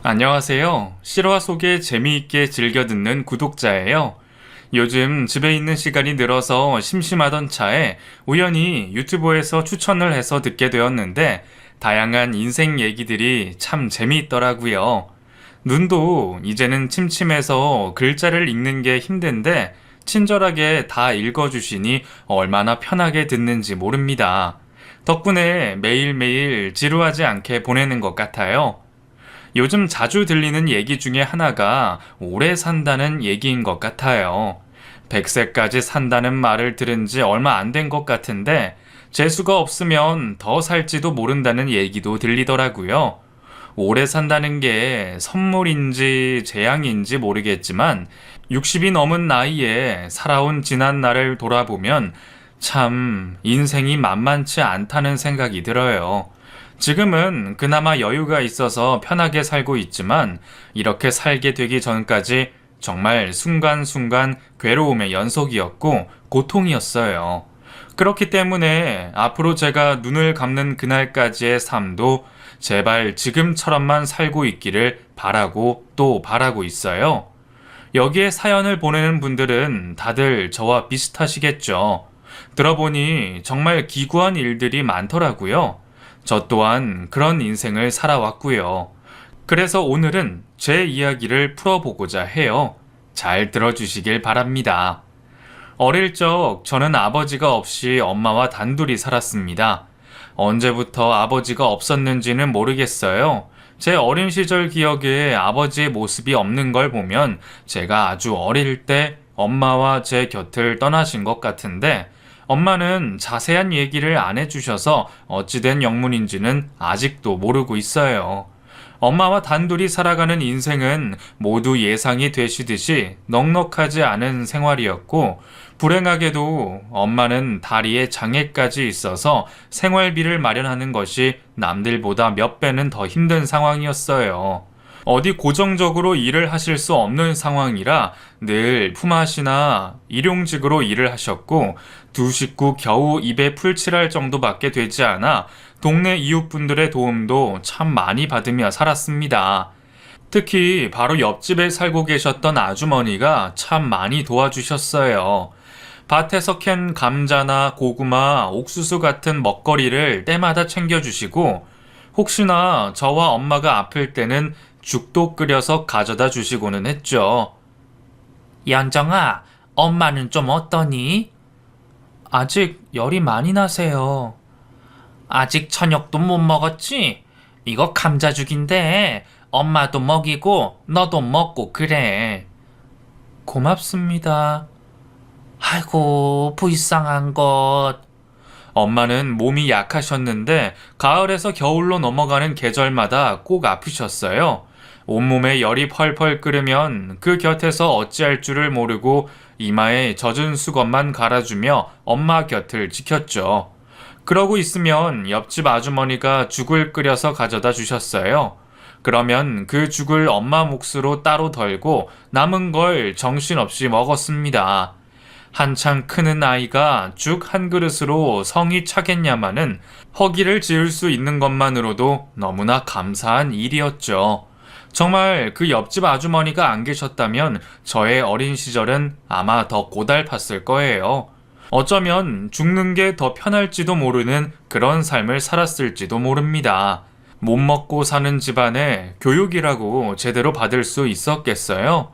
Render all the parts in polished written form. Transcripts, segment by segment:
안녕하세요. 실화 속에 재미있게 즐겨 듣는 구독자예요. 요즘 집에 있는 시간이 늘어서 심심하던 차에 우연히 유튜브에서 추천을 해서 듣게 되었는데 다양한 인생 얘기들이 참 재미있더라고요. 눈도 이제는 침침해서 글자를 읽는 게 힘든데 친절하게 다 읽어주시니 얼마나 편하게 듣는지 모릅니다. 덕분에 매일매일 지루하지 않게 보내는 것 같아요. 요즘 자주 들리는 얘기 중에 하나가 오래 산다는 얘기인 것 같아요. 100세까지 산다는 말을 들은 지 얼마 안 된 것 같은데 재수가 없으면 더 살지도 모른다는 얘기도 들리더라고요. 오래 산다는 게 선물인지 재앙인지 모르겠지만 60이 넘은 나이에 살아온 지난 날을 돌아보면 참 인생이 만만치 않다는 생각이 들어요. 지금은 그나마 여유가 있어서 편하게 살고 있지만 이렇게 살게 되기 전까지 정말 순간순간 괴로움의 연속이었고 고통이었어요. 그렇기 때문에 앞으로 제가 눈을 감는 그날까지의 삶도 제발 지금처럼만 살고 있기를 바라고 또 바라고 있어요. 여기에 사연을 보내는 분들은 다들 저와 비슷하시겠죠. 들어보니 정말 기구한 일들이 많더라고요. 저 또한 그런 인생을 살아왔고요. 그래서 오늘은 제 이야기를 풀어보고자 해요. 잘 들어주시길 바랍니다. 어릴 적 저는 아버지가 없이 엄마와 단둘이 살았습니다. 언제부터 아버지가 없었는지는 모르겠어요. 제 어린 시절 기억에 아버지의 모습이 없는 걸 보면 제가 아주 어릴 때 엄마와 제 곁을 떠나신 것 같은데 엄마는 자세한 얘기를 안 해주셔서 어찌된 영문인지는 아직도 모르고 있어요. 엄마와 단둘이 살아가는 인생은 모두 예상이 되시듯이 넉넉하지 않은 생활이었고 불행하게도 엄마는 다리에 장애까지 있어서 생활비를 마련하는 것이 남들보다 몇 배는 더 힘든 상황이었어요. 어디 고정적으로 일을 하실 수 없는 상황이라 늘 품앗이나 일용직으로 일을 하셨고 두 식구 겨우 입에 풀칠할 정도밖에 되지 않아 동네 이웃분들의 도움도 참 많이 받으며 살았습니다. 특히 바로 옆집에 살고 계셨던 아주머니가 참 많이 도와주셨어요. 밭에서 캔 감자나 고구마, 옥수수 같은 먹거리를 때마다 챙겨주시고 혹시나 저와 엄마가 아플 때는 죽도 끓여서 가져다 주시고는 했죠. 연정아, 엄마는 좀 어떠니? 아직 열이 많이 나세요. 아직 저녁도 못 먹었지? 이거 감자죽인데 엄마도 먹이고 너도 먹고 그래. 고맙습니다. 아이고, 불쌍한 것. 엄마는 몸이 약하셨는데 가을에서 겨울로 넘어가는 계절마다 꼭 아프셨어요. 온몸에 열이 펄펄 끓으면 그 곁에서 어찌할 줄을 모르고 이마에 젖은 수건만 갈아주며 엄마 곁을 지켰죠. 그러고 있으면 옆집 아주머니가 죽을 끓여서 가져다 주셨어요. 그러면 그 죽을 엄마 몫으로 따로 덜고 남은 걸 정신없이 먹었습니다. 한창 크는 아이가 죽 한 그릇으로 성이 차겠냐마는 허기를 지을 수 있는 것만으로도 너무나 감사한 일이었죠. 정말 그 옆집 아주머니가 안 계셨다면 저의 어린 시절은 아마 더 고달팠을 거예요. 어쩌면 죽는 게 더 편할지도 모르는 그런 삶을 살았을지도 모릅니다. 못 먹고 사는 집안에 교육이라고 제대로 받을 수 있었겠어요?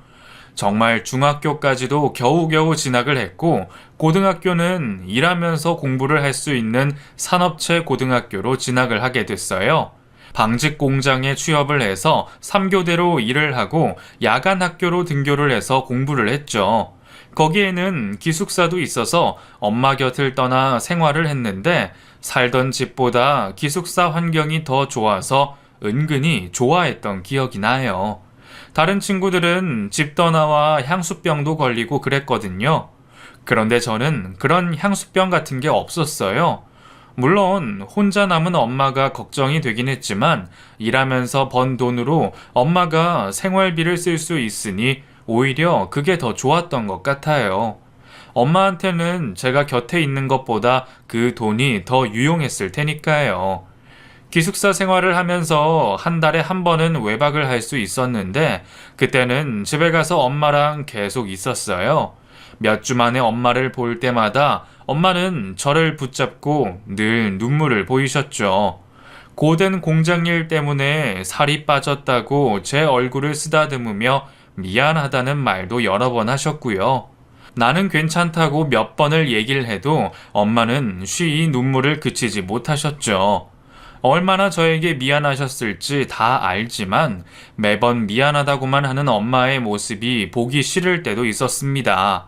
정말 중학교까지도 겨우겨우 진학을 했고 고등학교는 일하면서 공부를 할 수 있는 산업체 고등학교로 진학을 하게 됐어요. 방직 공장에 취업을 해서 3교대로 일을 하고 야간 학교로 등교를 해서 공부를 했죠. 거기에는 기숙사도 있어서 엄마 곁을 떠나 생활을 했는데 살던 집보다 기숙사 환경이 더 좋아서 은근히 좋아했던 기억이 나요. 다른 친구들은 집 떠나와 향수병도 걸리고 그랬거든요. 그런데 저는 그런 향수병 같은 게 없었어요. 물론 혼자 남은 엄마가 걱정이 되긴 했지만 일하면서 번 돈으로 엄마가 생활비를 쓸 수 있으니 오히려 그게 더 좋았던 것 같아요. 엄마한테는 제가 곁에 있는 것보다 그 돈이 더 유용했을 테니까요. 기숙사 생활을 하면서 한 달에 한 번은 외박을 할 수 있었는데 그때는 집에 가서 엄마랑 계속 있었어요. 몇 주 만에 엄마를 볼 때마다 엄마는 저를 붙잡고 늘 눈물을 보이셨죠. 고된 공장일 때문에 살이 빠졌다고 제 얼굴을 쓰다듬으며 미안하다는 말도 여러 번 하셨고요. 나는 괜찮다고 몇 번을 얘기를 해도 엄마는 쉬이 눈물을 그치지 못하셨죠. 얼마나 저에게 미안하셨을지 다 알지만 매번 미안하다고만 하는 엄마의 모습이 보기 싫을 때도 있었습니다.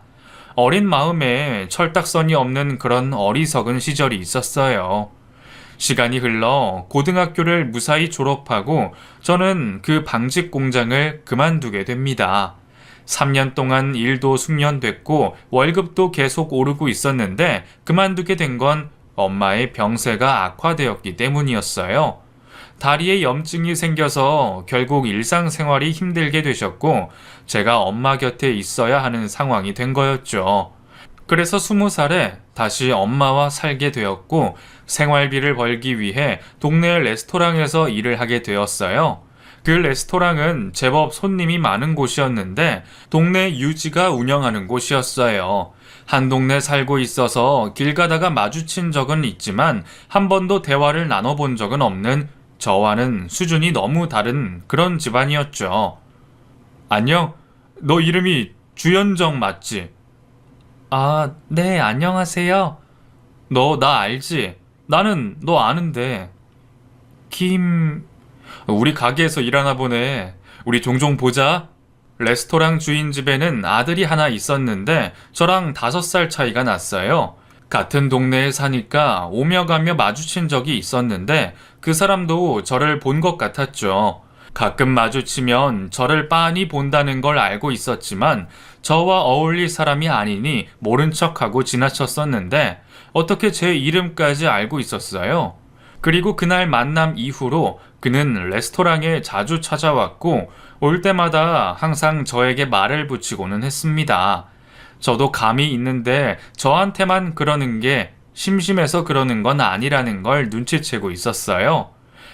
어린 마음에 철딱선이 없는 그런 어리석은 시절이 있었어요. 시간이 흘러 고등학교를 무사히 졸업하고 저는 그 방직 공장을 그만두게 됩니다. 3년 동안 일도 숙련됐고 월급도 계속 오르고 있었는데 그만두게 된 건 엄마의 병세가 악화되었기 때문이었어요. 다리에 염증이 생겨서 결국 일상생활이 힘들게 되셨고 제가 엄마 곁에 있어야 하는 상황이 된 거였죠. 그래서 20살에 다시 엄마와 살게 되었고 생활비를 벌기 위해 동네 레스토랑에서 일을 하게 되었어요. 그 레스토랑은 제법 손님이 많은 곳이었는데 동네 유지가 운영하는 곳이었어요. 한 동네 살고 있어서 길 가다가 마주친 적은 있지만 한 번도 대화를 나눠본 적은 없는 저와는 수준이 너무 다른 그런 집안이었죠. 안녕? 너 이름이 주현정 맞지? 아, 네, 안녕하세요. 너 나 알지? 나는 너 아는데. 우리 가게에서 일하나 보네. 우리 종종 보자. 레스토랑 주인 집에는 아들이 하나 있었는데 저랑 5살 차이가 났어요. 같은 동네에 사니까 오며 가며 마주친 적이 있었는데 그 사람도 저를 본 것 같았죠. 가끔 마주치면 저를 빤히 본다는 걸 알고 있었지만 저와 어울릴 사람이 아니니 모른 척하고 지나쳤었는데 어떻게 제 이름까지 알고 있었어요? 그리고 그날 만남 이후로 그는 레스토랑에 자주 찾아왔고 올 때마다 항상 저에게 말을 붙이고는 했습니다. 저도 감이 있는데 저한테만 그러는 게 심심해서 그러는 건 아니라는 걸 눈치채고 있었어요.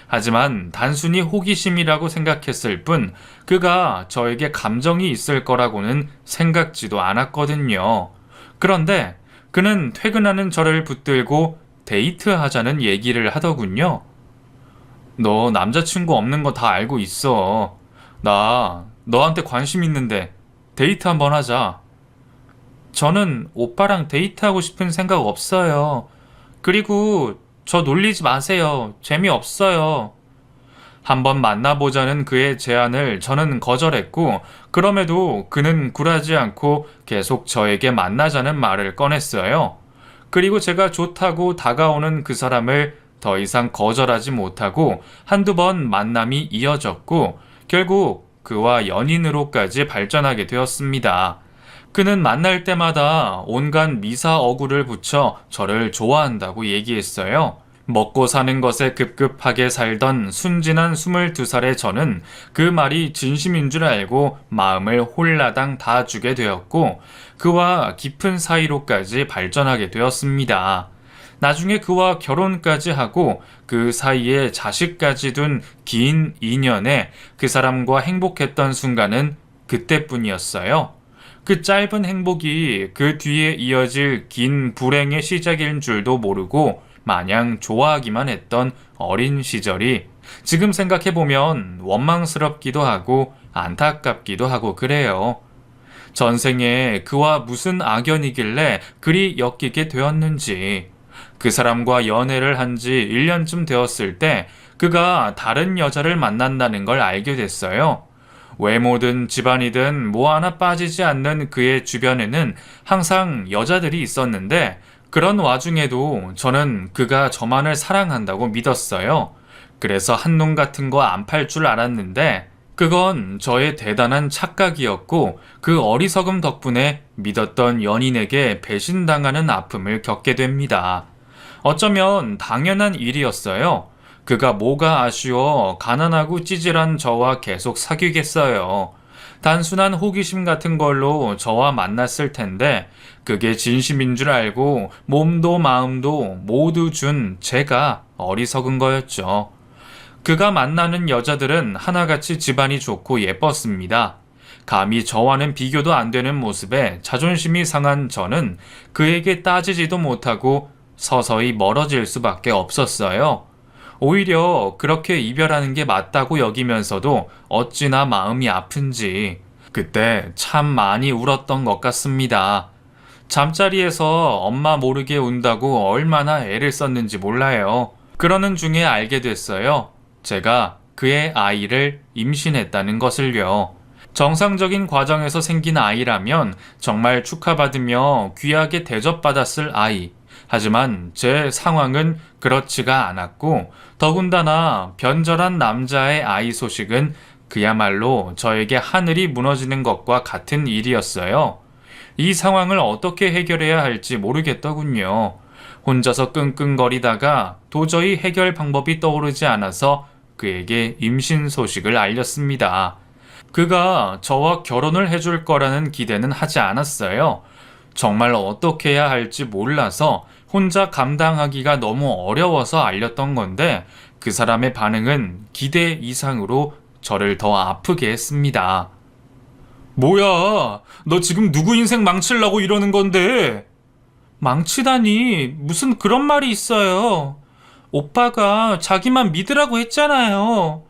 하지만 단순히 호기심이라고 생각했을 뿐 그가 저에게 감정이 있을 거라고는 생각지도 않았거든요. 그런데 그는 퇴근하는 저를 붙들고 데이트하자는 얘기를 하더군요. 너 남자친구 없는 거 다 알고 있어. 나 너한테 관심 있는데 데이트 한번 하자. 저는 오빠랑 데이트하고 싶은 생각 없어요. 그리고 저 놀리지 마세요. 재미없어요. 한번 만나보자는 그의 제안을 저는 거절했고 그럼에도 그는 굴하지 않고 계속 저에게 만나자는 말을 꺼냈어요. 그리고 제가 좋다고 다가오는 그 사람을 더 이상 거절하지 못하고 한두 번 만남이 이어졌고 결국 그와 연인으로까지 발전하게 되었습니다. 그는 만날 때마다 온갖 미사어구를 붙여 저를 좋아한다고 얘기했어요. 먹고 사는 것에 급급하게 살던 순진한 22살의 저는 그 말이 진심인 줄 알고 마음을 홀라당 다 주게 되었고 그와 깊은 사이로까지 발전하게 되었습니다. 나중에 그와 결혼까지 하고 그 사이에 자식까지 둔 긴 인연에 그 사람과 행복했던 순간은 그때뿐이었어요. 그 짧은 행복이 그 뒤에 이어질 긴 불행의 시작인 줄도 모르고 마냥 좋아하기만 했던 어린 시절이 지금 생각해보면 원망스럽기도 하고 안타깝기도 하고 그래요. 전생에 그와 무슨 악연이길래 그리 엮이게 되었는지 그 사람과 연애를 한 지 1년쯤 되었을 때 그가 다른 여자를 만난다는 걸 알게 됐어요. 외모든 집안이든 뭐 하나 빠지지 않는 그의 주변에는 항상 여자들이 있었는데 그런 와중에도 저는 그가 저만을 사랑한다고 믿었어요. 그래서 한눈 같은 거 안 팔 줄 알았는데 그건 저의 대단한 착각이었고 그 어리석음 덕분에 믿었던 연인에게 배신당하는 아픔을 겪게 됩니다. 어쩌면 당연한 일이었어요. 그가 뭐가 아쉬워 가난하고 찌질한 저와 계속 사귀겠어요. 단순한 호기심 같은 걸로 저와 만났을 텐데 그게 진심인 줄 알고 몸도 마음도 모두 준 제가 어리석은 거였죠. 그가 만나는 여자들은 하나같이 집안이 좋고 예뻤습니다. 감히 저와는 비교도 안 되는 모습에 자존심이 상한 저는 그에게 따지지도 못하고 서서히 멀어질 수밖에 없었어요. 오히려 그렇게 이별하는 게 맞다고 여기면서도 어찌나 마음이 아픈지 그때 참 많이 울었던 것 같습니다. 잠자리에서 엄마 모르게 운다고 얼마나 애를 썼는지 몰라요. 그러는 중에 알게 됐어요. 제가 그의 아이를 임신했다는 것을요. 정상적인 과정에서 생긴 아이라면 정말 축하받으며 귀하게 대접받았을 아이. 하지만 제 상황은 그렇지가 않았고 더군다나 변절한 남자의 아이 소식은 그야말로 저에게 하늘이 무너지는 것과 같은 일이었어요. 이 상황을 어떻게 해결해야 할지 모르겠더군요. 혼자서 끙끙거리다가 도저히 해결 방법이 떠오르지 않아서 그에게 임신 소식을 알렸습니다. 그가 저와 결혼을 해줄 거라는 기대는 하지 않았어요. 정말 어떻게 해야 할지 몰라서 혼자 감당하기가 너무 어려워서 알렸던 건데 그 사람의 반응은 기대 이상으로 저를 더 아프게 했습니다. 뭐야, 너 지금 누구 인생 망치려고 이러는 건데? 망치다니, 무슨 그런 말이 있어요. 오빠가 자기만 믿으라고 했잖아요.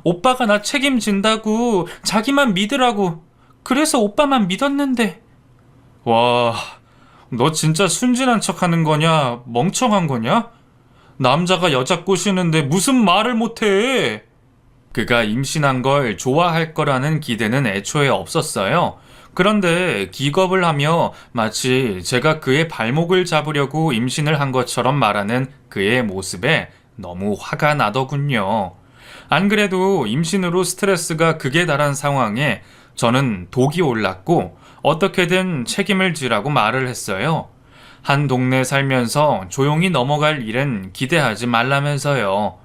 오빠가 나 책임진다고, 자기만 믿으라고. 그래서 오빠만 믿었는데. 와, 너 진짜 순진한 척 하는 거냐? 멍청한 거냐? 남자가 여자 꼬시는데 무슨 말을 못해? 그가 임신한 걸 좋아할 거라는 기대는 애초에 없었어요. 그런데 기겁을 하며 마치 제가 그의 발목을 잡으려고 임신을 한 것처럼 말하는 그의 모습에 너무 화가 나더군요. 안 그래도 임신으로 스트레스가 극에 달한 상황에 저는 독이 올랐고 어떻게든 책임을 지라고 말을 했어요. 한 동네 살면서 조용히 넘어갈 일은 기대하지 말라면서요.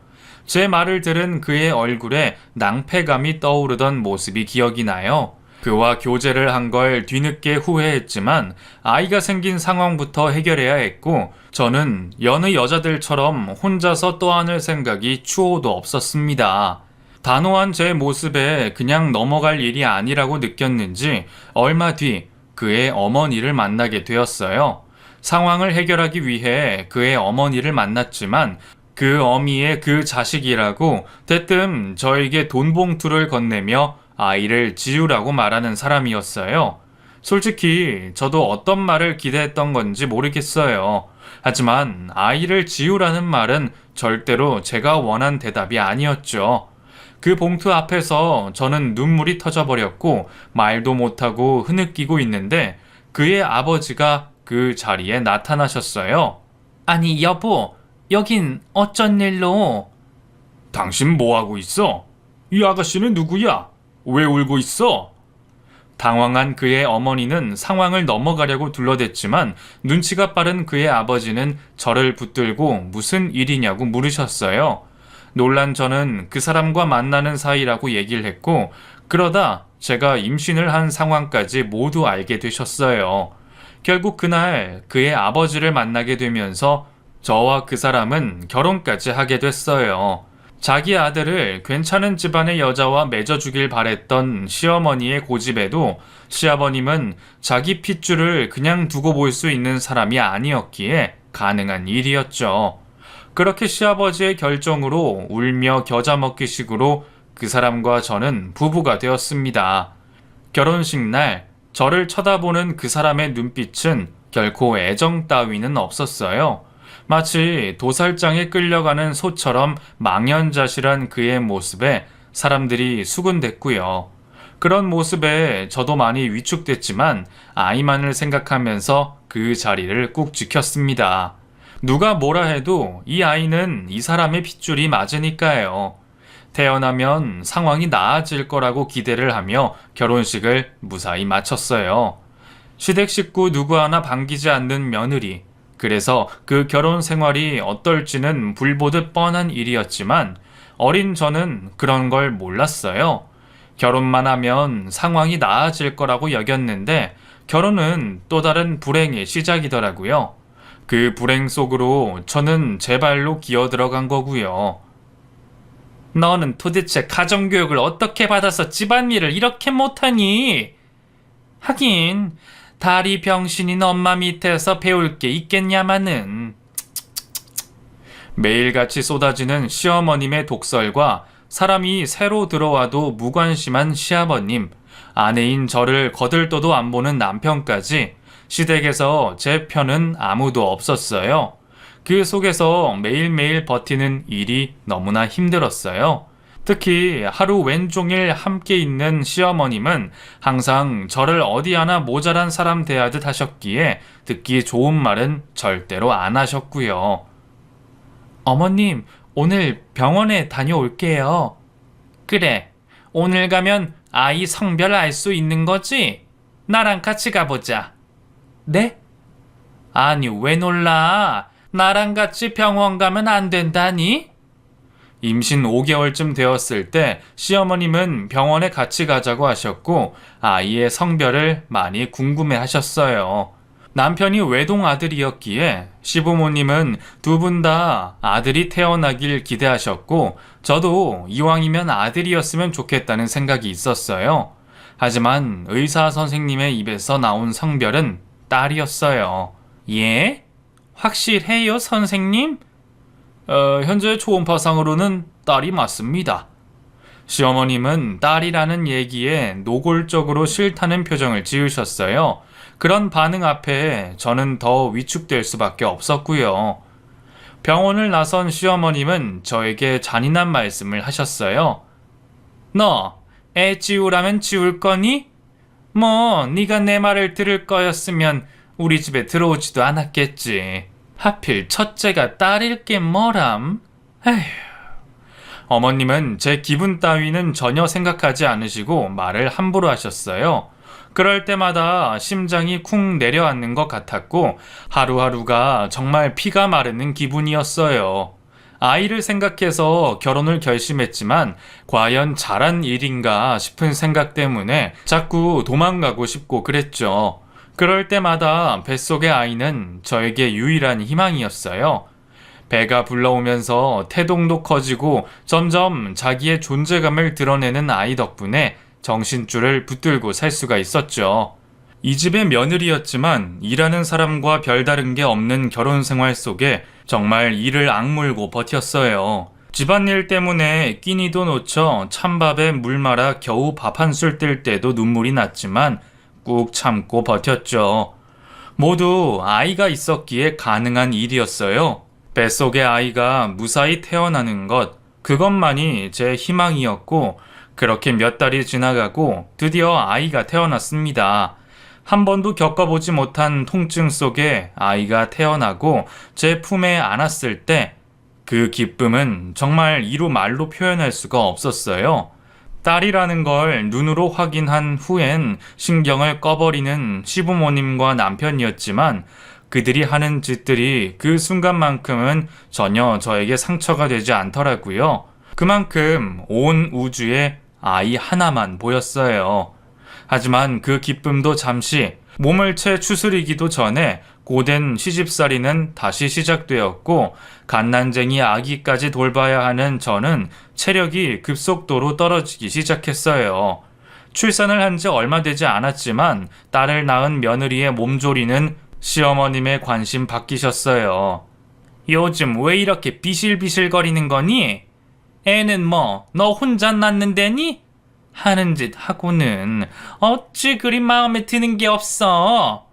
제 말을 들은 그의 얼굴에 낭패감이 떠오르던 모습이 기억이 나요. 그와 교제를 한 걸 뒤늦게 후회했지만 아이가 생긴 상황부터 해결해야 했고 저는 여느 여자들처럼 혼자서 떠안을 생각이 추호도 없었습니다. 단호한 제 모습에 그냥 넘어갈 일이 아니라고 느꼈는지 얼마 뒤 그의 어머니를 만나게 되었어요. 상황을 해결하기 위해 그의 어머니를 만났지만 그 어미의 그 자식이라고 대뜸 저에게 돈 봉투를 건네며 아이를 지우라고 말하는 사람이었어요. 솔직히 저도 어떤 말을 기대했던 건지 모르겠어요. 하지만 아이를 지우라는 말은 절대로 제가 원한 대답이 아니었죠. 그 봉투 앞에서 저는 눈물이 터져버렸고 말도 못하고 흐느끼고 있는데 그의 아버지가 그 자리에 나타나셨어요. 아니 여보, 여긴 어쩐 일로? 당신 뭐하고 있어? 이 아가씨는 누구야? 왜 울고 있어? 당황한 그의 어머니는 상황을 넘어가려고 둘러댔지만 눈치가 빠른 그의 아버지는 저를 붙들고 무슨 일이냐고 물으셨어요. 놀란 저는 그 사람과 만나는 사이라고 얘기를 했고 그러다 제가 임신을 한 상황까지 모두 알게 되셨어요. 결국 그날 그의 아버지를 만나게 되면서 저와 그 사람은 결혼까지 하게 됐어요. 자기 아들을 괜찮은 집안의 여자와 맺어주길 바랬던 시어머니의 고집에도 시아버님은 자기 핏줄을 그냥 두고 볼 수 있는 사람이 아니었기에 가능한 일이었죠. 그렇게 시아버지의 결정으로 울며 겨자 먹기식으로 그 사람과 저는 부부가 되었습니다. 결혼식 날 저를 쳐다보는 그 사람의 눈빛은 결코 애정 따위는 없었어요. 마치 도살장에 끌려가는 소처럼 망연자실한 그의 모습에 사람들이 수군댔고요. 그런 모습에 저도 많이 위축됐지만 아이만을 생각하면서 그 자리를 꾹 지켰습니다. 누가 뭐라 해도 이 아이는 이 사람의 핏줄이 맞으니까요. 태어나면 상황이 나아질 거라고 기대를 하며 결혼식을 무사히 마쳤어요. 시댁 식구 누구 하나 반기지 않는 며느리. 그래서 그 결혼 생활이 어떨지는 불보듯 뻔한 일이었지만 어린 저는 그런 걸 몰랐어요. 결혼만 하면 상황이 나아질 거라고 여겼는데 결혼은 또 다른 불행의 시작이더라고요. 그 불행 속으로 저는 제 발로 기어 들어간 거고요. 너는 도대체 가정교육을 어떻게 받아서 집안일을 이렇게 못하니? 하긴 다리 병신인 엄마 밑에서 배울 게 있겠냐마는. 매일같이 쏟아지는 시어머님의 독설과 사람이 새로 들어와도 무관심한 시아버님, 아내인 저를 거들떠도 안 보는 남편까지 시댁에서 제 편은 아무도 없었어요. 그 속에서 매일매일 버티는 일이 너무나 힘들었어요. 특히 하루 왼종일 함께 있는 시어머님은 항상 저를 어디 하나 모자란 사람 대하듯 하셨기에 듣기 좋은 말은 절대로 안 하셨고요. 어머님, 오늘 병원에 다녀올게요. 그래, 오늘 가면 아이 성별 알 수 있는 거지? 나랑 같이 가보자. 네? 아니, 왜 놀라? 나랑 같이 병원 가면 안 된다니? 임신 5개월쯤 되었을 때 시어머님은 병원에 같이 가자고 하셨고 아이의 성별을 많이 궁금해 하셨어요. 남편이 외동 아들이었기에 시부모님은 두 분 다 아들이 태어나길 기대하셨고 저도 이왕이면 아들이었으면 좋겠다는 생각이 있었어요. 하지만 의사 선생님의 입에서 나온 성별은 딸이었어요. 예? 확실해요, 선생님? 현재 초음파상으로는 딸이 맞습니다. 시어머님은 딸이라는 얘기에 노골적으로 싫다는 표정을 지으셨어요. 그런 반응 앞에 저는 더 위축될 수밖에 없었고요. 병원을 나선 시어머님은 저에게 잔인한 말씀을 하셨어요. 너, 애 지우라면 지울 거니? 뭐, 네가 내 말을 들을 거였으면 우리 집에 들어오지도 않았겠지. 하필 첫째가 딸일 게 뭐람? 에휴. 어머님은 제 기분 따위는 전혀 생각하지 않으시고 말을 함부로 하셨어요. 그럴 때마다 심장이 쿵 내려앉는 것 같았고 하루하루가 정말 피가 마르는 기분이었어요. 아이를 생각해서 결혼을 결심했지만 과연 잘한 일인가 싶은 생각 때문에 자꾸 도망가고 싶고 그랬죠. 그럴 때마다 뱃속의 아이는 저에게 유일한 희망이었어요. 배가 불러오면서 태동도 커지고 점점 자기의 존재감을 드러내는 아이 덕분에 정신줄을 붙들고 살 수가 있었죠. 이 집의 며느리였지만 일하는 사람과 별다른 게 없는 결혼 생활 속에 정말 이를 악물고 버텼어요. 집안일 때문에 끼니도 놓쳐 찬밥에 물 말아 겨우 밥 한 술 뜰 때도 눈물이 났지만 꾹 참고 버텼죠. 모두 아이가 있었기에 가능한 일이었어요. 뱃속의 아이가 무사히 태어나는 것, 그것만이 제 희망이었고 그렇게 몇 달이 지나가고 드디어 아이가 태어났습니다. 한 번도 겪어보지 못한 통증 속에 아이가 태어나고 제 품에 안았을 때 그 기쁨은 정말 이루 말로 표현할 수가 없었어요. 딸이라는 걸 눈으로 확인한 후엔 신경을 꺼버리는 시부모님과 남편이었지만 그들이 하는 짓들이 그 순간만큼은 전혀 저에게 상처가 되지 않더라고요. 그만큼 온 우주에 아이 하나만 보였어요. 하지만 그 기쁨도 잠시 몸을 채 추스리기도 전에 고된 시집살이는 다시 시작되었고 갓난쟁이 아기까지 돌봐야 하는 저는 체력이 급속도로 떨어지기 시작했어요. 출산을 한 지 얼마 되지 않았지만 딸을 낳은 며느리의 몸조리는 시어머님의 관심 바뀌셨어요. 요즘 왜 이렇게 비실비실거리는 거니? 애는 뭐 너 혼자 낳는데니? 하는 짓 하고는 어찌 그리 마음에 드는 게 없어.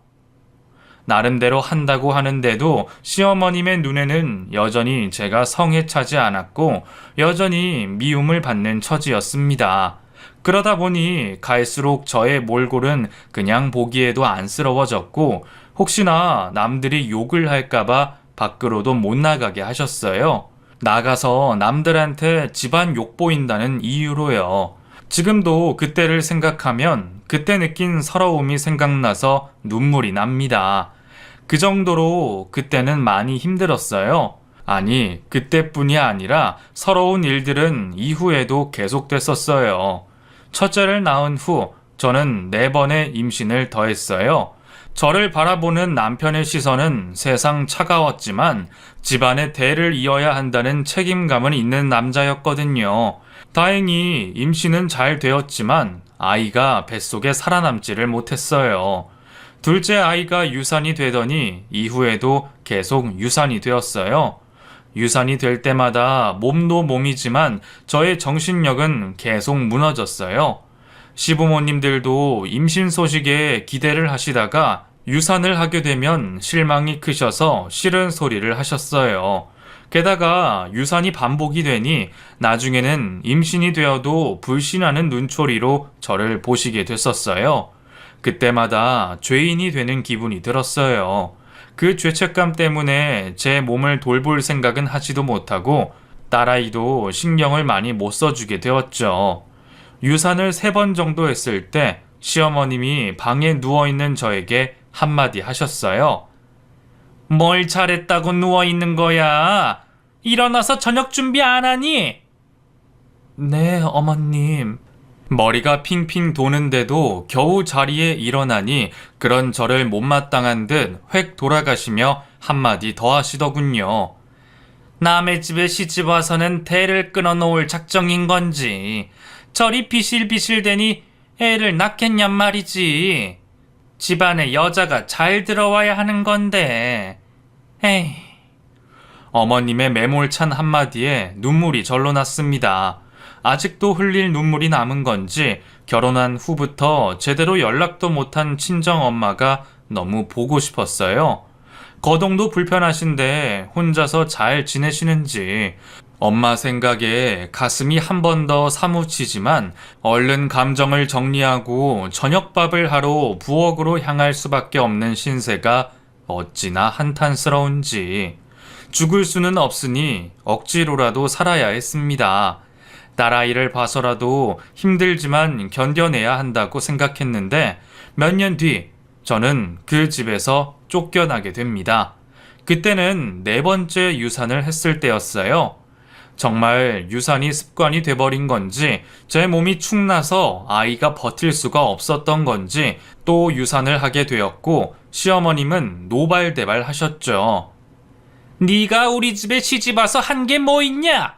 나름대로 한다고 하는데도 시어머님의 눈에는 여전히 제가 성에 차지 않았고 여전히 미움을 받는 처지였습니다. 그러다 보니 갈수록 저의 몰골은 그냥 보기에도 안쓰러워졌고 혹시나 남들이 욕을 할까봐 밖으로도 못 나가게 하셨어요. 나가서 남들한테 집안 욕 보인다는 이유로요. 지금도 그때를 생각하면 그때 느낀 서러움이 생각나서 눈물이 납니다. 그 정도로 그때는 많이 힘들었어요. 아니, 그때뿐이 아니라 서러운 일들은 이후에도 계속됐었어요. 첫째를 낳은 후 저는 4번의 임신을 더했어요. 저를 바라보는 남편의 시선은 세상 차가웠지만 집안의 대를 이어야 한다는 책임감은 있는 남자였거든요. 다행히 임신은 잘 되었지만 아이가 뱃속에 살아남지를 못했어요. 둘째 아이가 유산이 되더니 이후에도 계속 유산이 되었어요. 유산이 될 때마다 몸도 몸이지만 저의 정신력은 계속 무너졌어요. 시부모님들도 임신 소식에 기대를 하시다가 유산을 하게 되면 실망이 크셔서 싫은 소리를 하셨어요. 게다가 유산이 반복이 되니 나중에는 임신이 되어도 불신하는 눈초리로 저를 보시게 됐었어요. 그때마다 죄인이 되는 기분이 들었어요. 그 죄책감 때문에 제 몸을 돌볼 생각은 하지도 못하고 딸아이도 신경을 많이 못 써주게 되었죠. 유산을 3번 정도 했을 때 시어머님이 방에 누워있는 저에게 한마디 하셨어요. 뭘 잘했다고 누워있는 거야? 일어나서 저녁 준비 안 하니? 네, 어머님. 머리가 핑핑 도는데도 겨우 자리에 일어나니 그런 저를 못마땅한 듯 획 돌아가시며 한마디 더 하시더군요. 남의 집에 시집 와서는 대를 끊어놓을 작정인 건지 저리 비실비실대니 애를 낳겠냔 말이지. 집안에 여자가 잘 들어와야 하는 건데. 에이. 어머님의 매몰찬 한마디에 눈물이 절로 났습니다. 아직도 흘릴 눈물이 남은 건지 결혼한 후부터 제대로 연락도 못한 친정엄마가 너무 보고 싶었어요. 거동도 불편하신데 혼자서 잘 지내시는지 엄마 생각에 가슴이 한 번 더 사무치지만 얼른 감정을 정리하고 저녁밥을 하러 부엌으로 향할 수밖에 없는 신세가 어찌나 한탄스러운지 죽을 수는 없으니 억지로라도 살아야 했습니다. 딸아이를 봐서라도 힘들지만 견뎌내야 한다고 생각했는데 몇 년 뒤 저는 그 집에서 쫓겨나게 됩니다. 그때는 4번째 유산을 했을 때였어요. 정말 유산이 습관이 돼버린 건지 제 몸이 축나서 아이가 버틸 수가 없었던 건지 또 유산을 하게 되었고 시어머님은 노발대발 하셨죠. 네가 우리 집에 시집와서 한 게 뭐 있냐?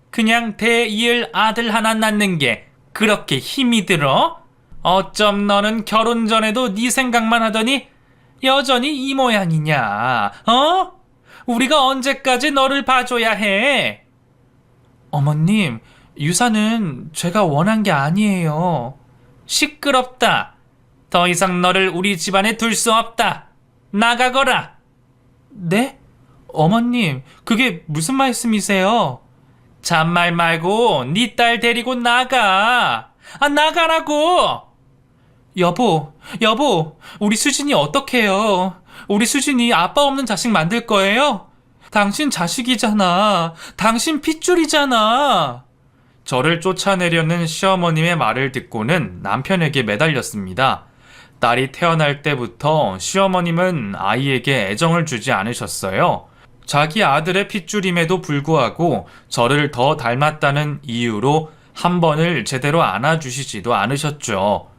그냥 대 이을 아들 하나 낳는 게 그렇게 힘이 들어? 어쩜 너는 결혼 전에도 네 생각만 하더니 여전히 이 모양이냐? 어? 우리가 언제까지 너를 봐줘야 해? 어머님, 유산은 제가 원한 게 아니에요. 시끄럽다. 더 이상 너를 우리 집안에 둘 수 없다. 나가거라. 네? 어머님, 그게 무슨 말씀이세요? 잔말 말고 네 딸 데리고 나가. 나가라고. 여보, 우리 수진이 어떡해요? 우리 수진이 아빠 없는 자식 만들 거예요? 당신 자식이잖아. 당신 핏줄이잖아. 저를 쫓아내려는 시어머님의 말을 듣고는 남편에게 매달렸습니다. 딸이 태어날 때부터 시어머님은 아이에게 애정을 주지 않으셨어요. 자기 아들의 핏줄임에도 불구하고 저를 더 닮았다는 이유로 한 번을 제대로 안아주시지도 않으셨죠.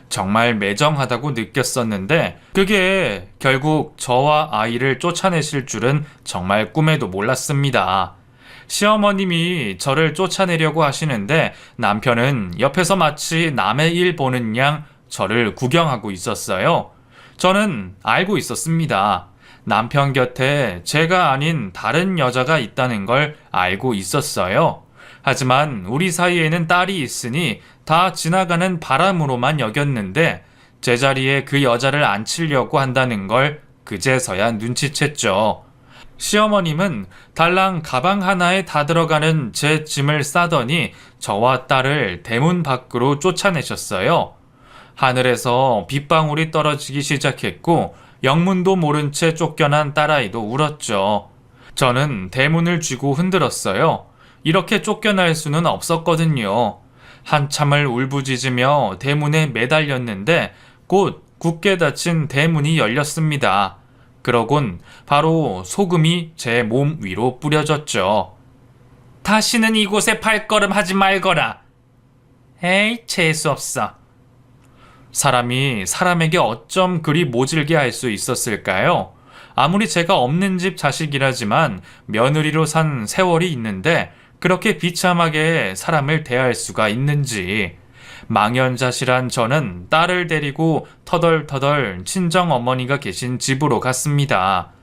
정말 매정하다고 느꼈었는데 그게 결국 저와 아이를 쫓아내실 줄은 정말 꿈에도 몰랐습니다. 시어머님이 저를 쫓아내려고 하시는데 남편은 옆에서 마치 남의 일 보는 양 저를 구경하고 있었어요. 저는 알고 있었습니다. 남편 곁에 제가 아닌 다른 여자가 있다는 걸 알고 있었어요. 하지만 우리 사이에는 딸이 있으니 다 지나가는 바람으로만 여겼는데 제자리에 그 여자를 앉히려고 한다는 걸 그제서야 눈치챘죠. 시어머님은 달랑 가방 하나에 다 들어가는 제 짐을 싸더니 저와 딸을 대문 밖으로 쫓아내셨어요. 하늘에서 빗방울이 떨어지기 시작했고 영문도 모른 채 쫓겨난 딸아이도 울었죠. 저는 대문을 쥐고 흔들었어요. 이렇게 쫓겨날 수는 없었거든요. 한참을 울부짖으며 대문에 매달렸는데 곧 굳게 닫힌 대문이 열렸습니다. 그러곤 바로 소금이 제 몸 위로 뿌려졌죠. 다시는 이곳에 발걸음하지 말거라. 에이, 재수없어. 사람이 사람에게 어쩜 그리 모질게 할 수 있었을까요? 아무리 제가 없는 집 자식이라지만 며느리로 산 세월이 있는데 그렇게 비참하게 사람을 대할 수가 있는지. 망연자실한 저는 딸을 데리고 터덜터덜 친정 어머니가 계신 집으로 갔습니다.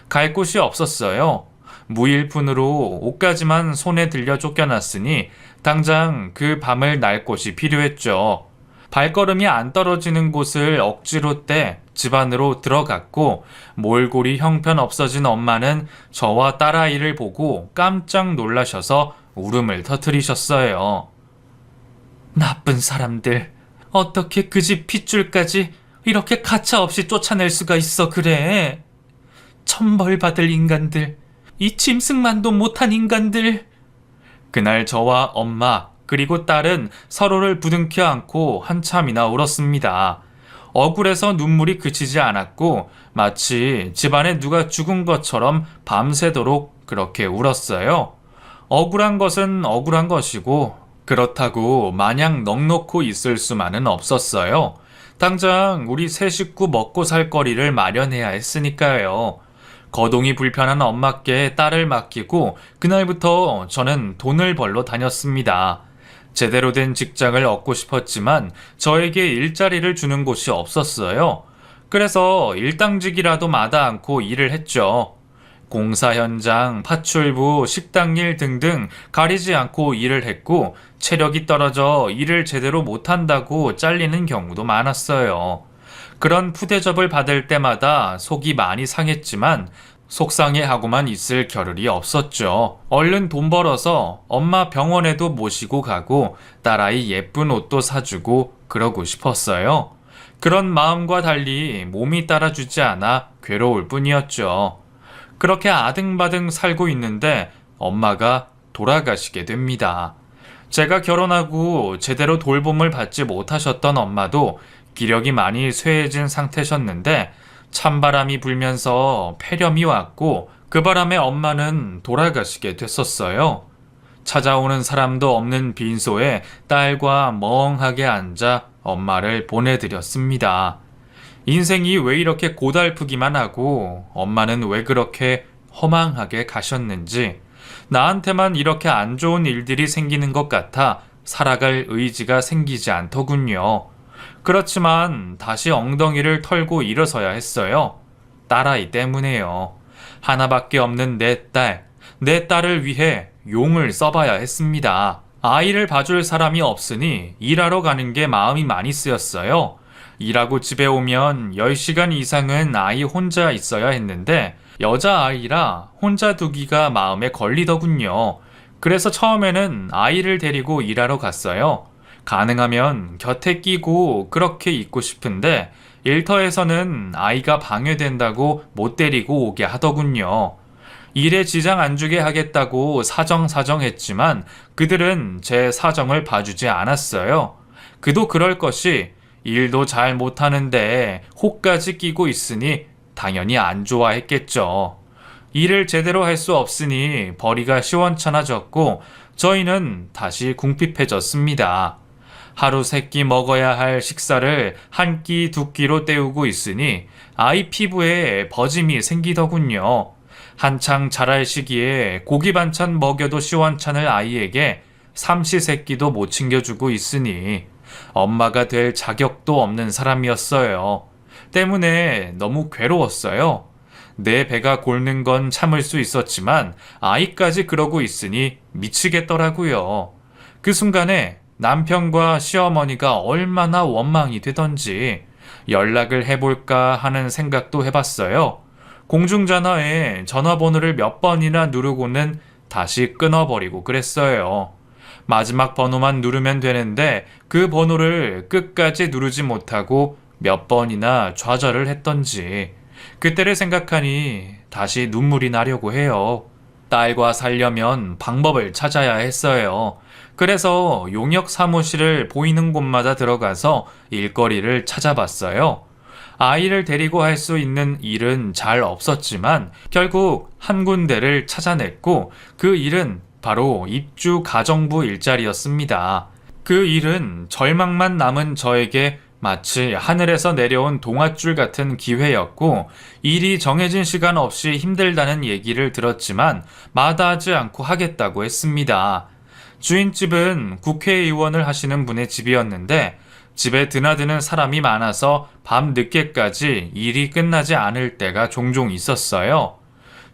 갈 곳이 없었어요. 무일푼으로 옷까지만 손에 들려 쫓겨났으니 당장 그 밤을 날 곳이 필요했죠. 발걸음이 안 떨어지는 곳을 억지로 떼 집 안으로 들어갔고 몰골이 형편없어진 엄마는 저와 딸아이를 보고 깜짝 놀라셔서 울음을 터뜨리셨어요. 나쁜 사람들, 어떻게 그 집 핏줄까지 이렇게 가차없이 쫓아낼 수가 있어 그래? 천벌 받을 인간들, 이 짐승만도 못한 인간들. 그날 저와 엄마 그리고 딸은 서로를 부둥켜 안고 한참이나 울었습니다. 억울해서 눈물이 그치지 않았고 마치 집안에 누가 죽은 것처럼 밤새도록 그렇게 울었어요. 억울한 것은 억울한 것이고 그렇다고 마냥 넋놓고 있을 수만은 없었어요. 당장 우리 세 식구 먹고 살 거리를 마련해야 했으니까요. 거동이 불편한 엄마께 딸을 맡기고 그날부터 저는 돈을 벌러 다녔습니다. 제대로 된 직장을 얻고 싶었지만 저에게 일자리를 주는 곳이 없었어요. 그래서 일당직이라도 마다 않고 일을 했죠. 공사 현장, 파출부, 식당 일 등등 가리지 않고 일을 했고 체력이 떨어져 일을 제대로 못한다고 잘리는 경우도 많았어요. 그런 푸대접을 받을 때마다 속이 많이 상했지만 속상해하고만 있을 겨를이 없었죠. 얼른 돈 벌어서 엄마 병원에도 모시고 가고 딸아이 예쁜 옷도 사주고 그러고 싶었어요. 그런 마음과 달리 몸이 따라주지 않아 괴로울 뿐이었죠. 그렇게 아등바등 살고 있는데 엄마가 돌아가시게 됩니다. 제가 결혼하고 제대로 돌봄을 받지 못하셨던 엄마도 기력이 많이 쇠해진 상태셨는데 찬바람이 불면서 폐렴이 왔고 그 바람에 엄마는 돌아가시게 됐었어요. 찾아오는 사람도 없는 빈소에 딸과 멍하게 앉아 엄마를 보내드렸습니다. 인생이 왜 이렇게 고달프기만 하고 엄마는 왜 그렇게 허망하게 가셨는지 나한테만 이렇게 안 좋은 일들이 생기는 것 같아 살아갈 의지가 생기지 않더군요. 그렇지만 다시 엉덩이를 털고 일어서야 했어요. 딸아이 때문에요. 하나밖에 없는 내 딸을 위해 용을 써봐야 했습니다. 아이를 봐줄 사람이 없으니 일하러 가는 게 마음이 많이 쓰였어요. 일하고 집에 오면 10시간 이상은 아이 혼자 있어야 했는데 여자아이라 혼자 두기가 마음에 걸리더군요. 그래서 처음에는 아이를 데리고 일하러 갔어요. 가능하면 곁에 끼고 그렇게 있고 싶은데 일터에서는 아이가 방해된다고 못 데리고 오게 하더군요. 일에 지장 안 주게 하겠다고 사정사정했지만 그들은 제 사정을 봐주지 않았어요. 그도 그럴 것이 일도 잘 못하는데 혹까지 끼고 있으니 당연히 안 좋아했겠죠. 일을 제대로 할 수 없으니 벌이가 시원찮아졌고 저희는 다시 궁핍해졌습니다. 하루 세 끼 먹어야 할 식사를 한 끼, 두 끼로 때우고 있으니 아이 피부에 버짐이 생기더군요. 한창 자랄 시기에 고기 반찬 먹여도 시원찮을 아이에게 삼시세끼도 못 챙겨주고 있으니 엄마가 될 자격도 없는 사람이었어요. 때문에 너무 괴로웠어요. 내 배가 곪는 건 참을 수 있었지만 아이까지 그러고 있으니 미치겠더라고요. 그 순간에 남편과 시어머니가 얼마나 원망이 되던지 연락을 해볼까 하는 생각도 해봤어요. 공중전화에 전화번호를 몇 번이나 누르고는 다시 끊어버리고 그랬어요. 마지막 번호만 누르면 되는데 그 번호를 끝까지 누르지 못하고 몇 번이나 좌절을 했던지 그때를 생각하니 다시 눈물이 나려고 해요. 딸과 살려면 방법을 찾아야 했어요. 그래서 용역 사무실을 보이는 곳마다 들어가서 일거리를 찾아봤어요. 아이를 데리고 할 수 있는 일은 잘 없었지만 결국 한 군데를 찾아냈고 그 일은 바로 입주 가정부 일자리였습니다. 그 일은 절망만 남은 저에게 마치 하늘에서 내려온 동아줄 같은 기회였고 일이 정해진 시간 없이 힘들다는 얘기를 들었지만 마다하지 않고 하겠다고 했습니다. 주인집은 국회의원을 하시는 분의 집이었는데 집에 드나드는 사람이 많아서 밤 늦게까지 일이 끝나지 않을 때가 종종 있었어요.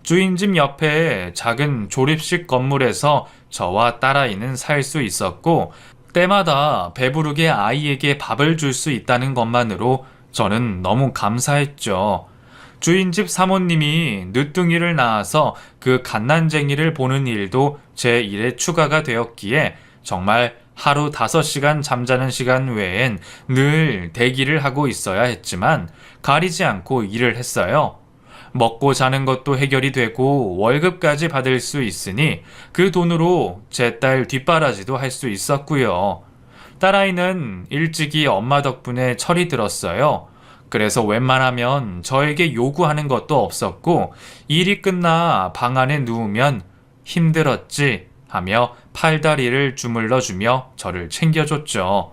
주인집 옆에 작은 조립식 건물에서 저와 딸아이는 살 수 있었고 때마다 배부르게 아이에게 밥을 줄 수 있다는 것만으로 저는 너무 감사했죠. 주인집 사모님이 늦둥이를 낳아서 그 갓난쟁이를 보는 일도 제 일에 추가가 되었기에 정말 하루 5시간 잠자는 시간 외엔 늘 대기를 하고 있어야 했지만 가리지 않고 일을 했어요. 먹고 자는 것도 해결이 되고 월급까지 받을 수 있으니 그 돈으로 제 딸 뒷바라지도 할 수 있었고요. 딸아이는 일찍이 엄마 덕분에 철이 들었어요. 그래서 웬만하면 저에게 요구하는 것도 없었고 일이 끝나 방 안에 누우면 힘들었지 하며 팔다리를 주물러주며 저를 챙겨줬죠.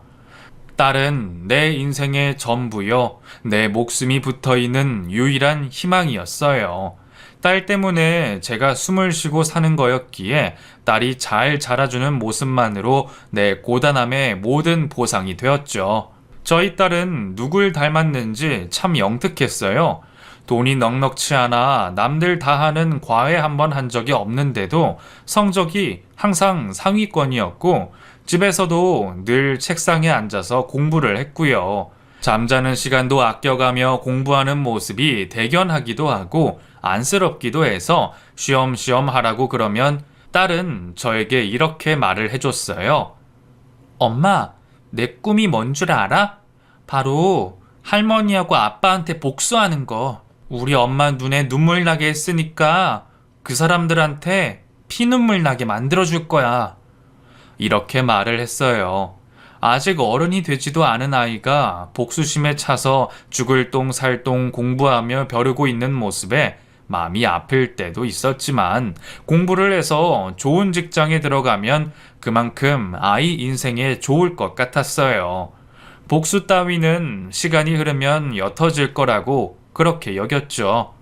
딸은 내 인생의 전부요, 내 목숨이 붙어있는 유일한 희망이었어요. 딸 때문에 제가 숨을 쉬고 사는 거였기에 딸이 잘 자라주는 모습만으로 내 고단함의 모든 보상이 되었죠. 저희 딸은 누굴 닮았는지 참 영특했어요. 돈이 넉넉치 않아 남들 다 하는 과외 한 번 한 적이 없는데도 성적이 항상 상위권이었고 집에서도 늘 책상에 앉아서 공부를 했고요. 잠자는 시간도 아껴가며 공부하는 모습이 대견하기도 하고 안쓰럽기도 해서 쉬엄쉬엄 하라고 그러면 딸은 저에게 이렇게 말을 해줬어요. 엄마, 내 꿈이 뭔 줄 알아? 바로 할머니하고 아빠한테 복수하는 거. 우리 엄마 눈에 눈물 나게 했으니까 그 사람들한테 피눈물 나게 만들어줄 거야. 이렇게 말을 했어요. 아직 어른이 되지도 않은 아이가 복수심에 차서 죽을 똥 살 똥 공부하며 벼르고 있는 모습에 마음이 아플 때도 있었지만 공부를 해서 좋은 직장에 들어가면 그만큼 아이 인생에 좋을 것 같았어요. 복수 따위는 시간이 흐르면 옅어질 거라고 그렇게 여겼죠.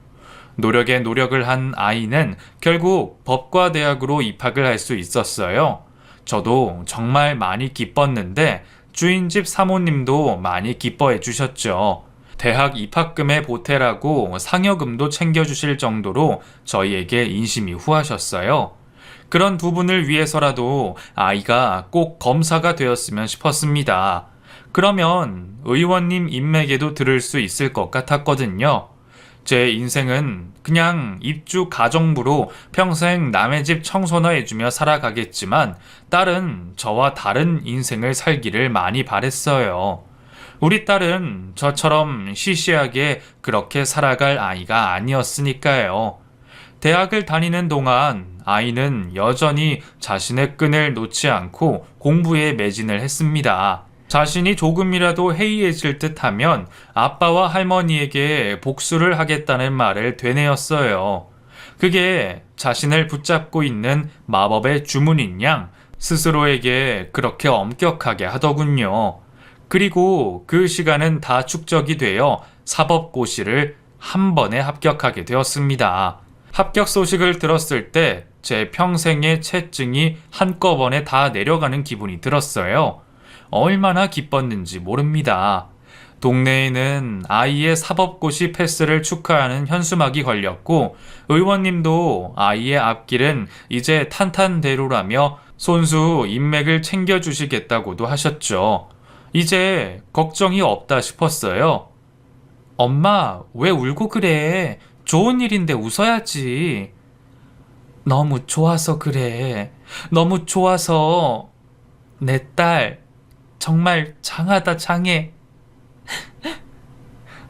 노력에 노력을 한 아이는 결국 법과대학으로 입학을 할 수 있었어요. 저도 정말 많이 기뻤는데 주인집 사모님도 많이 기뻐해 주셨죠. 대학 입학금에 보태라고 상여금도 챙겨주실 정도로 저희에게 인심이 후하셨어요. 그런 두 분을 위해서라도 아이가 꼭 검사가 되었으면 싶었습니다. 그러면 의원님 인맥에도 들을 수 있을 것 같았거든요. 제 인생은 그냥 입주 가정부로 평생 남의 집 청소나 해주며 살아가겠지만 딸은 저와 다른 인생을 살기를 많이 바랬어요. 우리 딸은 저처럼 시시하게 그렇게 살아갈 아이가 아니었으니까요. 대학을 다니는 동안 아이는 여전히 자신의 끈을 놓지 않고 공부에 매진을 했습니다. 자신이 조금이라도 해이해질 듯 하면 아빠와 할머니에게 복수를 하겠다는 말을 되뇌었어요. 그게 자신을 붙잡고 있는 마법의 주문인 양 스스로에게 그렇게 엄격하게 하더군요. 그리고 그 시간은 다 축적이 되어 사법고시를 한 번에 합격하게 되었습니다. 합격 소식을 들었을 때 제 평생의 채증이 한꺼번에 다 내려가는 기분이 들었어요. 얼마나 기뻤는지 모릅니다. 동네에는 아이의 사법고시 패스를 축하하는 현수막이 걸렸고 의원님도 아이의 앞길은 이제 탄탄대로라며 손수 인맥을 챙겨주시겠다고도 하셨죠. 이제 걱정이 없다 싶었어요. 엄마, 왜 울고 그래? 좋은 일인데 웃어야지. 너무 좋아서 그래. 너무 좋아서. 내 딸 정말 장하다 장해.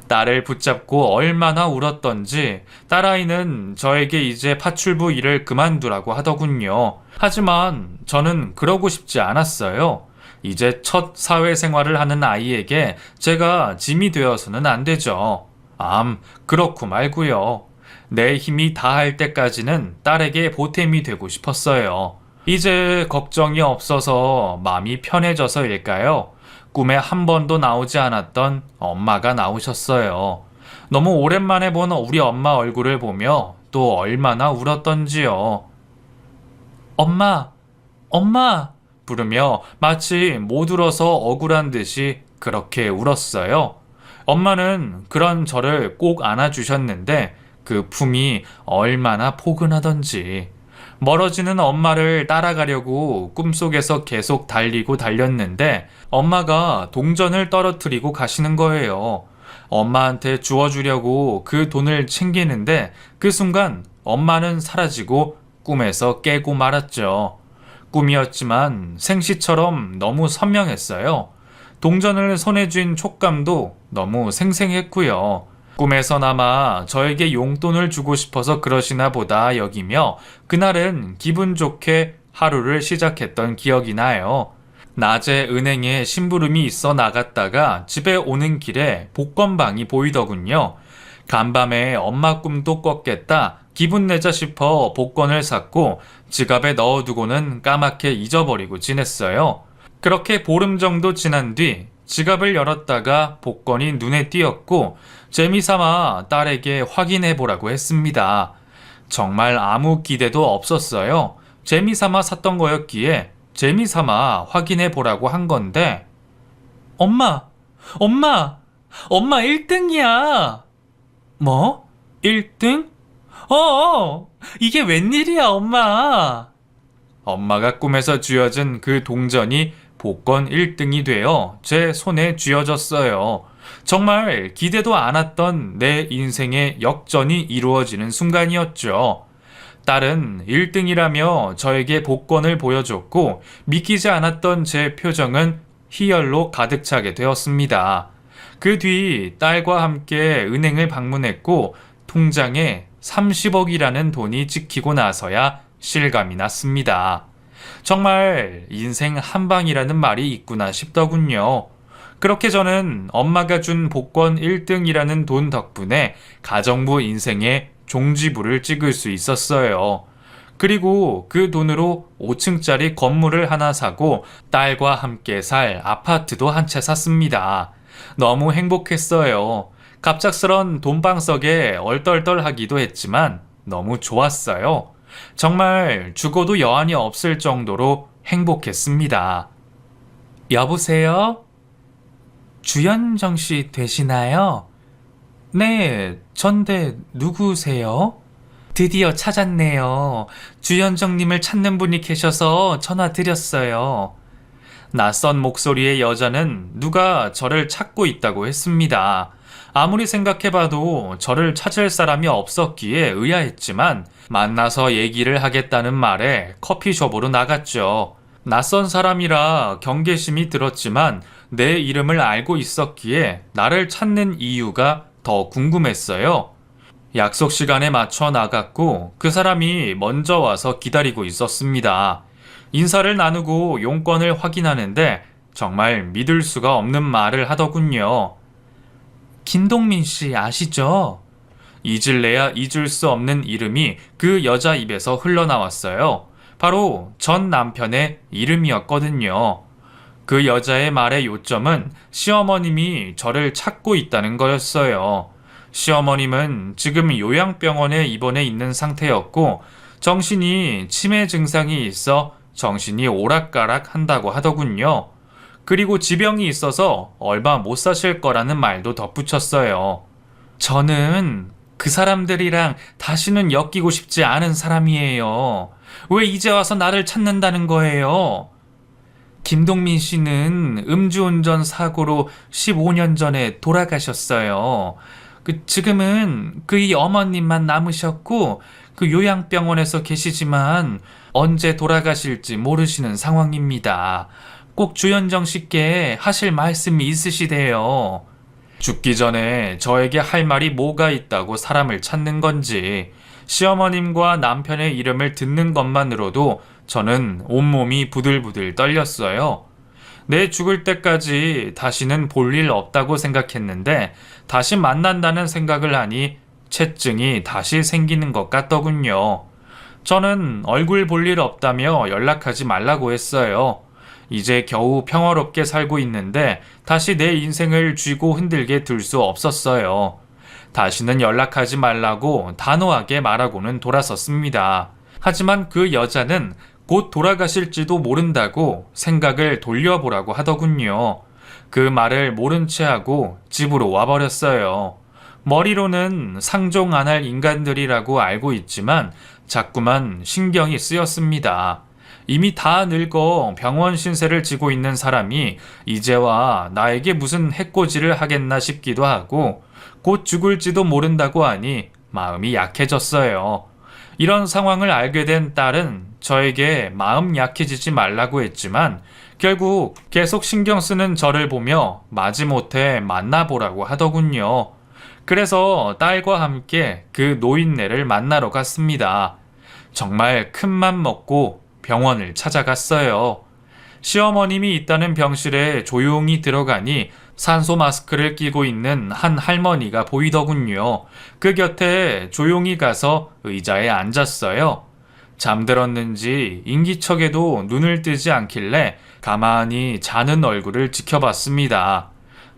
딸을 붙잡고 얼마나 울었던지 딸아이는 저에게 이제 파출부 일을 그만두라고 하더군요. 하지만 저는 그러고 싶지 않았어요. 이제 첫 사회생활을 하는 아이에게 제가 짐이 되어서는 안 되죠. 그렇고 말고요. 내 힘이 다할 때까지는 딸에게 보탬이 되고 싶었어요. 이제 걱정이 없어서 마음이 편해져서일까요? 꿈에 한 번도 나오지 않았던 엄마가 나오셨어요. 너무 오랜만에 본 우리 엄마 얼굴을 보며 또 얼마나 울었던지요. 엄마, 엄마! 부르며 마치 못 울어서 억울한 듯이 그렇게 울었어요. 엄마는 그런 저를 꼭 안아주셨는데 그 품이 얼마나 포근하던지. 멀어지는 엄마를 따라가려고 꿈속에서 계속 달리고 달렸는데 엄마가 동전을 떨어뜨리고 가시는 거예요. 엄마한테 주워주려고 그 돈을 챙기는데 그 순간 엄마는 사라지고 꿈에서 깨고 말았죠. 꿈이었지만 생시처럼 너무 선명했어요. 동전을 손에 쥔 촉감도 너무 생생했고요. 꿈에서나마 저에게 용돈을 주고 싶어서 그러시나 보다 여기며 그날은 기분 좋게 하루를 시작했던 기억이 나요. 낮에 은행에 심부름이 있어 나갔다가 집에 오는 길에 복권방이 보이더군요. 간밤에 엄마 꿈도 꿨겠다 기분 내자 싶어 복권을 샀고 지갑에 넣어두고는 까맣게 잊어버리고 지냈어요. 그렇게 보름 정도 지난 뒤 지갑을 열었다가 복권이 눈에 띄었고 재미삼아 딸에게 확인해 보라고 했습니다. 정말 아무 기대도 없었어요. 재미삼아 샀던 거였기에 재미삼아 확인해 보라고 한 건데 엄마! 엄마! 엄마 1등이야! 뭐? 1등? 이게 웬일이야 엄마! 엄마가 꿈에서 쥐어진 그 동전이 복권 1등이 되어 제 손에 쥐어졌어요. 정말 기대도 않았던 내 인생의 역전이 이루어지는 순간이었죠. 딸은 1등이라며 저에게 복권을 보여줬고 믿기지 않았던 제 표정은 희열로 가득 차게 되었습니다. 그 뒤 딸과 함께 은행을 방문했고 통장에 30억이라는 돈이 찍히고 나서야 실감이 났습니다. 정말 인생 한방이라는 말이 있구나 싶더군요. 그렇게 저는 엄마가 준 복권 1등이라는 돈 덕분에 가정부 인생의 종지부를 찍을 수 있었어요. 그리고 그 돈으로 5층짜리 건물을 하나 사고 딸과 함께 살 아파트도 한 채 샀습니다. 너무 행복했어요. 갑작스런 돈방석에 얼떨떨하기도 했지만 너무 좋았어요. 정말 죽어도 여한이 없을 정도로 행복했습니다. 여보세요? 주현정 씨 되시나요? 네, 전데 누구세요? 드디어 찾았네요. 주현정님을 찾는 분이 계셔서 전화 드렸어요. 낯선 목소리의 여자는 누가 저를 찾고 있다고 했습니다. 아무리 생각해봐도 저를 찾을 사람이 없었기에 의아했지만 만나서 얘기를 하겠다는 말에 커피숍으로 나갔죠. 낯선 사람이라 경계심이 들었지만 내 이름을 알고 있었기에 나를 찾는 이유가 더 궁금했어요. 약속 시간에 맞춰 나갔고 그 사람이 먼저 와서 기다리고 있었습니다. 인사를 나누고 용건을 확인하는데 정말 믿을 수가 없는 말을 하더군요. 김동민 씨 아시죠? 잊을래야 잊을 수 없는 이름이 그 여자 입에서 흘러나왔어요. 바로 전 남편의 이름이었거든요. 그 여자의 말의 요점은 시어머님이 저를 찾고 있다는 거였어요. 시어머님은 지금 요양병원에 입원해 있는 상태였고 정신이 치매 증상이 있어 정신이 오락가락 한다고 하더군요. 그리고 지병이 있어서 얼마 못 사실 거라는 말도 덧붙였어요. 저는 그 사람들이랑 다시는 엮이고 싶지 않은 사람이에요. 왜 이제 와서 나를 찾는다는 거예요? 김동민 씨는 음주운전 사고로 15년 전에 돌아가셨어요. 지금은 그의 어머님만 남으셨고 그 요양병원에서 계시지만 언제 돌아가실지 모르시는 상황입니다. 꼭 주현정 씨께 하실 말씀이 있으시대요. 죽기 전에 저에게 할 말이 뭐가 있다고 사람을 찾는 건지 시어머님과 남편의 이름을 듣는 것만으로도 저는 온몸이 부들부들 떨렸어요. 내 죽을 때까지 다시는 볼 일 없다고 생각했는데 다시 만난다는 생각을 하니 체증이 다시 생기는 것 같더군요. 저는 얼굴 볼 일 없다며 연락하지 말라고 했어요. 이제 겨우 평화롭게 살고 있는데 다시 내 인생을 쥐고 흔들게 둘 수 없었어요. 다시는 연락하지 말라고 단호하게 말하고는 돌아섰습니다. 하지만 그 여자는 곧 돌아가실지도 모른다고 생각을 돌려보라고 하더군요. 그 말을 모른 채 하고 집으로 와버렸어요. 머리로는 상종 안 할 인간들이라고 알고 있지만 자꾸만 신경이 쓰였습니다. 이미 다 늙어 병원 신세를 지고 있는 사람이 이제와 나에게 무슨 해코지를 하겠나 싶기도 하고 곧 죽을지도 모른다고 하니 마음이 약해졌어요. 이런 상황을 알게 된 딸은 저에게 마음 약해지지 말라고 했지만 결국 계속 신경 쓰는 저를 보며 마지못해 만나보라고 하더군요. 그래서 딸과 함께 그 노인네를 만나러 갔습니다. 정말 큰맘 먹고 병원을 찾아갔어요. 시어머님이 있다는 병실에 조용히 들어가니 산소 마스크를 끼고 있는 한 할머니가 보이더군요. 그 곁에 조용히 가서 의자에 앉았어요. 잠들었는지 인기척에도 눈을 뜨지 않길래 가만히 자는 얼굴을 지켜봤습니다.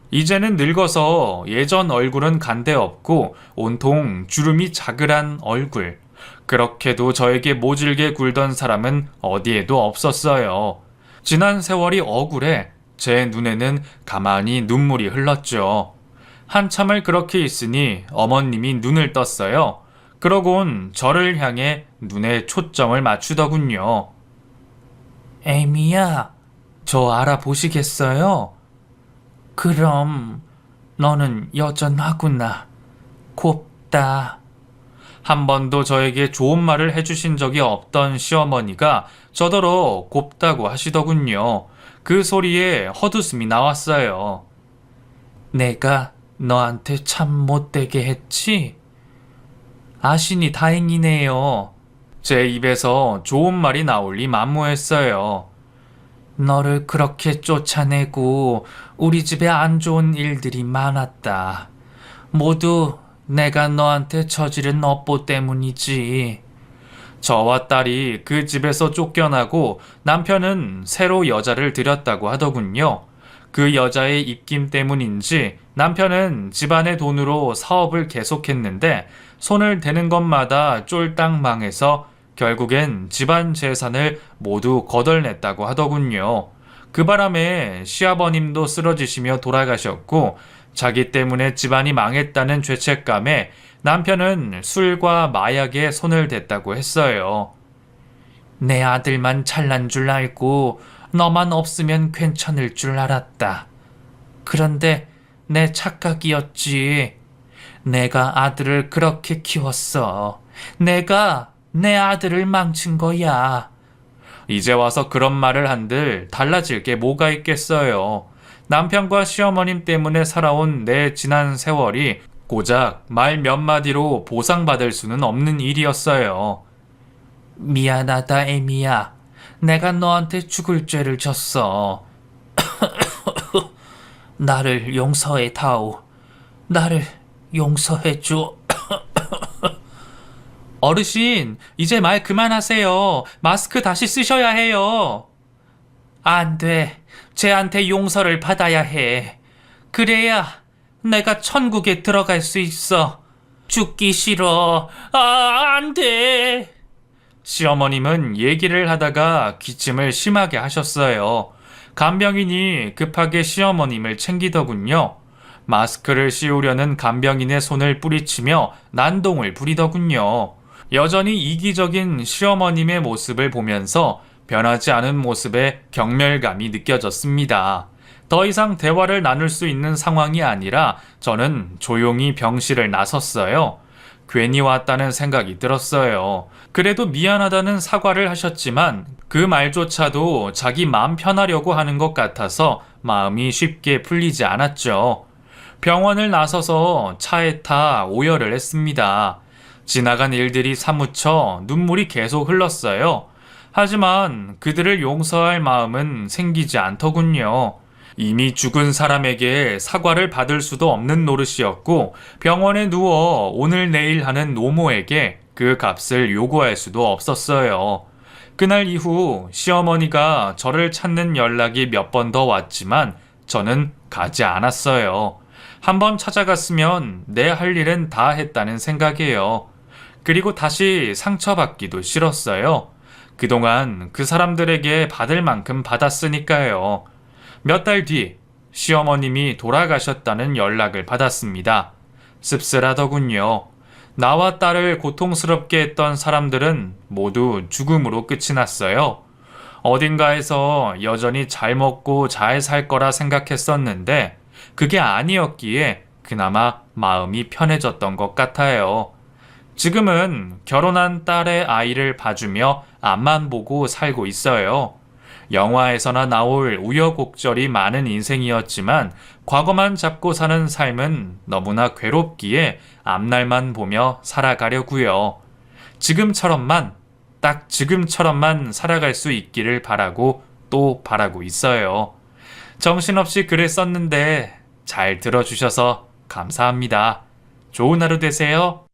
이제는 늙어서 예전 얼굴은 간데없고 온통 주름이 자글한 얼굴. 그렇게도 저에게 모질게 굴던 사람은 어디에도 없었어요. 지난 세월이 억울해 제 눈에는 가만히 눈물이 흘렀죠. 한참을 그렇게 있으니 어머님이 눈을 떴어요. 그러곤 저를 향해 눈에 초점을 맞추더군요. 에미야, 저 알아보시겠어요? 그럼 너는 여전하구나. 곱다. 한 번도 저에게 좋은 말을 해주신 적이 없던 시어머니가 저더러 곱다고 하시더군요. 그 소리에 헛웃음이 나왔어요. 내가 너한테 참 못되게 했지? 아시니 다행이네요. 제 입에서 좋은 말이 나올 리 만무했어요. 너를 그렇게 쫓아내고 우리 집에 안 좋은 일들이 많았다. 모두 내가 너한테 저지른 업보 때문이지. 저와 딸이 그 집에서 쫓겨나고 남편은 새로 여자를 들였다고 하더군요. 그 여자의 입김 때문인지 남편은 집안의 돈으로 사업을 계속했는데 손을 대는 것마다 쫄딱 망해서 결국엔 집안 재산을 모두 거덜냈다고 하더군요. 그 바람에 시아버님도 쓰러지시며 돌아가셨고 자기 때문에 집안이 망했다는 죄책감에 남편은 술과 마약에 손을 댔다고 했어요. 내 아들만 잘난 줄 알고 너만 없으면 괜찮을 줄 알았다. 그런데 내 착각이었지. 내가 아들을 그렇게 키웠어. 내가 내 아들을 망친 거야. 이제 와서 그런 말을 한들 달라질 게 뭐가 있겠어요. 남편과 시어머님 때문에 살아온 내 지난 세월이 고작 말 몇 마디로 보상받을 수는 없는 일이었어요. 미안하다, 에미야. 내가 너한테 죽을 죄를 졌어. 나를 용서해 다오. 나를 용서해줘. 어르신, 이제 말 그만하세요. 마스크 다시 쓰셔야 해요. 안 돼. 쟤한테 용서를 받아야 해. 그래야 내가 천국에 들어갈 수 있어. 죽기 싫어. 안 돼. 시어머님은 얘기를 하다가 기침을 심하게 하셨어요. 간병인이 급하게 시어머님을 챙기더군요. 마스크를 씌우려는 간병인의 손을 뿌리치며 난동을 부리더군요. 여전히 이기적인 시어머님의 모습을 보면서 변하지 않은 모습에 경멸감이 느껴졌습니다. 더 이상 대화를 나눌 수 있는 상황이 아니라 저는 조용히 병실을 나섰어요. 괜히 왔다는 생각이 들었어요. 그래도 미안하다는 사과를 하셨지만 그 말조차도 자기 마음 편하려고 하는 것 같아서 마음이 쉽게 풀리지 않았죠. 병원을 나서서 차에 타 오열을 했습니다. 지나간 일들이 사무쳐 눈물이 계속 흘렀어요. 하지만 그들을 용서할 마음은 생기지 않더군요. 이미 죽은 사람에게 사과를 받을 수도 없는 노릇이었고 병원에 누워 오늘 내일 하는 노모에게 그 값을 요구할 수도 없었어요. 그날 이후 시어머니가 저를 찾는 연락이 몇 번 더 왔지만 저는 가지 않았어요. 한번 찾아갔으면 내 할 일은 다 했다는 생각이에요. 그리고 다시 상처받기도 싫었어요. 그동안 그 사람들에게 받을 만큼 받았으니까요. 몇 달 뒤 시어머님이 돌아가셨다는 연락을 받았습니다. 씁쓸하더군요. 나와 딸을 고통스럽게 했던 사람들은 모두 죽음으로 끝이 났어요. 어딘가에서 여전히 잘 먹고 잘 살 거라 생각했었는데 그게 아니었기에 그나마 마음이 편해졌던 것 같아요. 지금은 결혼한 딸의 아이를 봐주며 앞만 보고 살고 있어요. 영화에서나 나올 우여곡절이 많은 인생이었지만 과거만 잡고 사는 삶은 너무나 괴롭기에 앞날만 보며 살아가려고요. 지금처럼만, 딱 지금처럼만 살아갈 수 있기를 바라고 또 바라고 있어요. 정신없이 글을 썼는데 잘 들어주셔서 감사합니다. 좋은 하루 되세요.